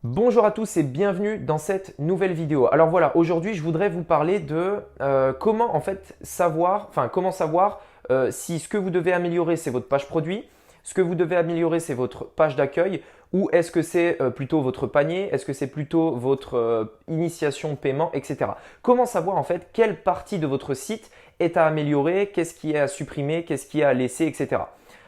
Bonjour à tous et bienvenue dans cette nouvelle vidéo. Alors voilà, aujourd'hui je voudrais vous parler de comment en fait savoir, si ce que vous devez améliorer c'est votre page produit, ce que vous devez améliorer c'est votre page d'accueil ou est-ce que c'est plutôt votre panier, est-ce que c'est plutôt votre initiation de paiement, etc. Comment savoir en fait quelle partie de votre site est à améliorer, qu'est-ce qui est à supprimer, qu'est-ce qui est à laisser, etc.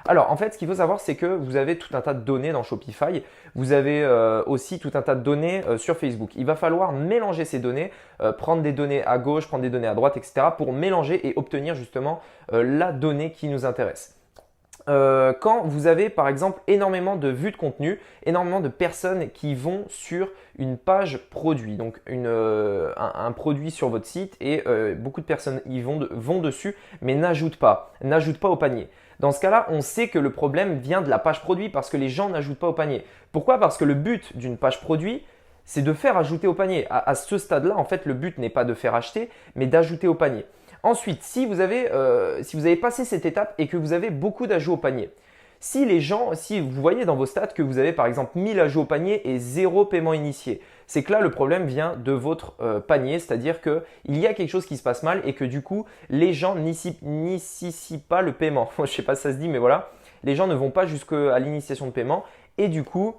Alors en fait, ce qu'il faut savoir, c'est que vous avez tout un tas de données dans Shopify. Vous avez aussi tout un tas de données sur Facebook. Il va falloir mélanger ces données, prendre des données à gauche, prendre des données à droite, etc. pour mélanger et obtenir justement la donnée qui nous intéresse. Quand vous avez par exemple énormément de vues de contenu, énormément de personnes qui vont sur une page produit, donc un produit sur votre site et beaucoup de personnes vont dessus mais n'ajoutent pas au panier. Dans ce cas-là, on sait que le problème vient de la page produit parce que les gens n'ajoutent pas au panier. Pourquoi? Parce que le but d'une page produit, c'est de faire ajouter au panier. À ce stade-là, en fait, le but n'est pas de faire acheter, mais d'ajouter au panier. Ensuite, si vous avez passé cette étape et que vous avez beaucoup d'ajouts au panier, si vous voyez dans vos stats que vous avez par exemple 1000 ajouts au panier et 0 paiement initié, c'est que là le problème vient de votre panier, c'est-à-dire qu'il y a quelque chose qui se passe mal et que du coup les gens n'initient pas le paiement. Je ne sais pas si ça se dit, mais voilà, les gens ne vont pas jusqu'à l'initiation de paiement et du coup,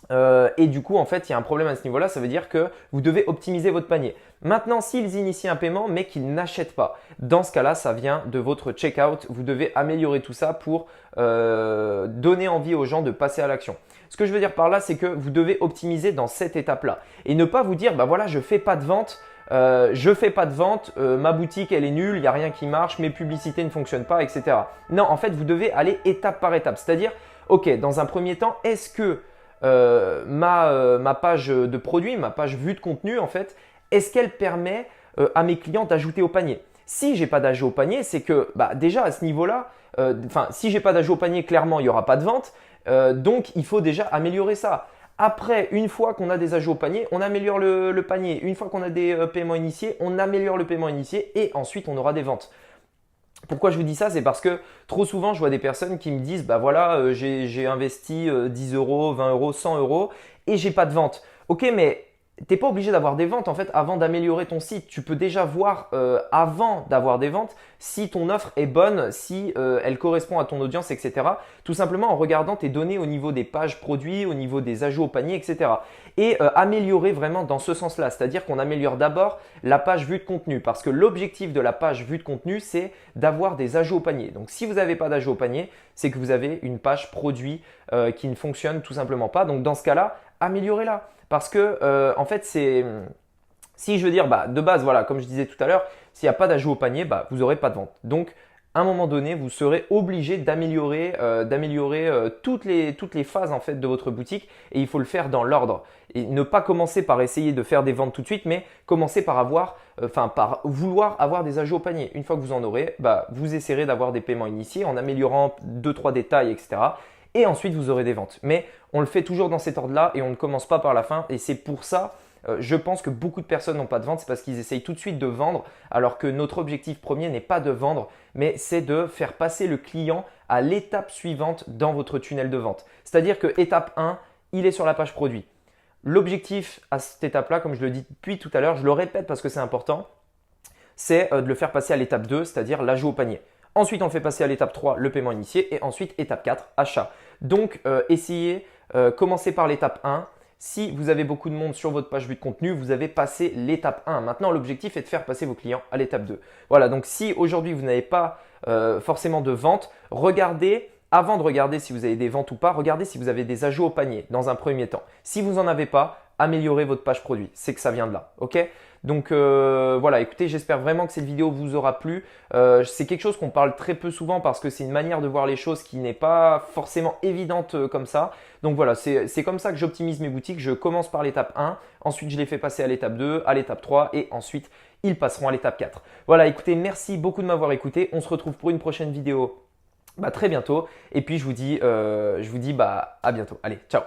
en fait, il y a un problème à ce niveau-là. Ça veut dire que vous devez optimiser votre panier. Maintenant, s'ils initient un paiement mais qu'ils n'achètent pas, dans ce cas-là, ça vient de votre checkout. Vous devez améliorer tout ça pour donner envie aux gens de passer à l'action. Ce que je veux dire par là, c'est que vous devez optimiser dans cette étape-là et ne pas vous dire, bah voilà, je fais pas de vente. Ma boutique elle est nulle, il n'y a rien qui marche, mes publicités ne fonctionnent pas, etc. Non, en fait, vous devez aller étape par étape. C'est-à-dire, ok, dans un premier temps, est-ce que ma page de produit, ma page vue de contenu, en fait, est-ce qu'elle permet à mes clients d'ajouter au panier? Si j'ai pas d'ajout au panier, c'est que déjà à ce niveau-là, si j'ai pas d'ajout au panier, clairement, il n'y aura pas de vente. Donc, il faut déjà améliorer ça. Après, une fois qu'on a des ajouts au panier, on améliore le panier. Une fois qu'on a des paiements initiés, on améliore le paiement initié et ensuite on aura des ventes. Pourquoi je vous dis ça? C'est parce que trop souvent, je vois des personnes qui me disent, bah voilà, j'ai investi 10 euros, 20 euros, 100 euros et j'ai pas de vente. Ok, mais t'es pas obligé d'avoir des ventes en fait avant d'améliorer ton site. Tu peux déjà voir avant d'avoir des ventes si ton offre est bonne, si elle correspond à ton audience, etc. Tout simplement en regardant tes données au niveau des pages produits, au niveau des ajouts au panier, etc. Et améliorer vraiment dans ce sens-là. C'est-à-dire qu'on améliore d'abord la page vue de contenu parce que l'objectif de la page vue de contenu, c'est d'avoir des ajouts au panier. Donc si vous n'avez pas d'ajouts au panier, c'est que vous avez une page produit qui ne fonctionne tout simplement pas. Donc dans ce cas-là, améliorez-la. Parce que en fait, si je veux dire, de base, voilà, comme je disais tout à l'heure, s'il n'y a pas d'ajout au panier, vous n'aurez pas de vente. Donc, à un moment donné, vous serez obligé d'améliorer toutes les phases en fait de votre boutique et il faut le faire dans l'ordre. Et ne pas commencer par essayer de faire des ventes tout de suite, mais commencer par par vouloir avoir des ajouts au panier. Une fois que vous en aurez, vous essaierez d'avoir des paiements initiés en améliorant 2-3 détails, etc. Et ensuite, vous aurez des ventes. Mais on le fait toujours dans cet ordre-là et on ne commence pas par la fin. Et c'est pour ça, je pense que beaucoup de personnes n'ont pas de vente. C'est parce qu'ils essayent tout de suite de vendre alors que notre objectif premier n'est pas de vendre, mais c'est de faire passer le client à l'étape suivante dans votre tunnel de vente. C'est-à-dire que étape 1, il est sur la page produit. L'objectif à cette étape-là, comme je le dis depuis tout à l'heure, je le répète parce que c'est important, c'est de le faire passer à l'étape 2, c'est-à-dire l'ajout au panier. Ensuite, on le fait passer à l'étape 3, le paiement initié. Et ensuite, étape 4, achat. Donc, commencez par l'étape 1. Si vous avez beaucoup de monde sur votre page vue de contenu, vous avez passé l'étape 1. Maintenant, l'objectif est de faire passer vos clients à l'étape 2. Voilà, donc si aujourd'hui vous n'avez pas forcément de vente, regardez, avant de regarder si vous avez des ventes ou pas, regardez si vous avez des ajouts au panier dans un premier temps. Si vous n'en avez pas, améliorez votre page produit. C'est que ça vient de là. Ok? Donc voilà, écoutez, j'espère vraiment que cette vidéo vous aura plu. C'est quelque chose qu'on parle très peu souvent parce que c'est une manière de voir les choses qui n'est pas forcément évidente comme ça. Donc voilà, c'est comme ça que j'optimise mes boutiques. Je commence par l'étape 1, ensuite je les fais passer à l'étape 2, à l'étape 3 et ensuite ils passeront à l'étape 4. Voilà, écoutez, merci beaucoup de m'avoir écouté. On se retrouve pour une prochaine vidéo très bientôt. Et puis je vous dis à bientôt. Allez, ciao!